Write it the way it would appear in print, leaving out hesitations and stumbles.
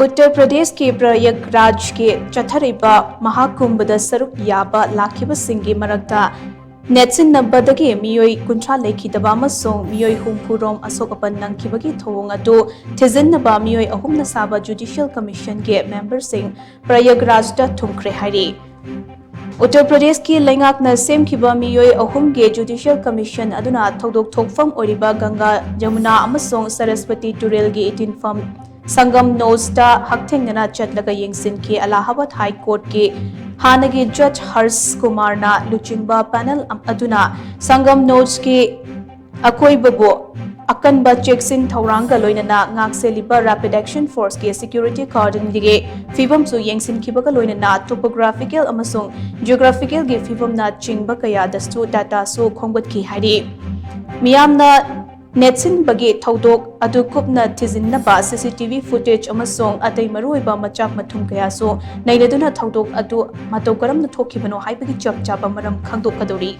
उत्तर प्रदेश के प्रयागराज के चथरिबा महाकुंभद सरुक याबा लाखिबसिंगी मरक्ता नेत्सिनबदगी मियोई कुंथ्रा लेखिदबा अमसों मियोई हुंफुरोम असोकपन नंखिबगी थोंग अदु थिजिनबा मियोई अहुमना साबा जुडिशियल कमीशन के मेंबरसिंग प्रयागराजदा थुमख्रे हाइरी। उत्तर प्रदेश की लेंगाकना सेमखिबा मियोई अहुम के जुडिशियल कमीशन अदुना थौदोक थोकफम ओरिबा गंगा जमुना अमसों सरस्वती तुरेल की इटिनफम संगम नोस्टा हक्थेंगना चटलगा येंगसिनकी इलाहाबाद हाई कोर्ट के हानगी जज हर्ष कुमार ना लुचिंगबा पैनल अदुना संगम नोज के अकोइबबो अकनबा चेक्सिन थौरांगा लोइनना ngakselibba रैपिड एक्शन फोर्स के सिक्योरिटी कार्डन के फिवमसु येंगसिनखिबगा लोइनना टोपोग्राफिकल अमसों जियोग्राफिकल के फिवमना चिंगबा कयादस्तु डाटासु खोंगबतखि हाइरि। मियामना नेत्सिनबगे थौदोक अदु कुपना थिजिनबा सीसीटीवी फुटेज अमसों अतै मरुइबा मचाक मथुम कयासु नैनदुना थौदोक अदु मतौ करमना थोखिबनो हाइबगी चप चापा मरम खंगदोकदोरी।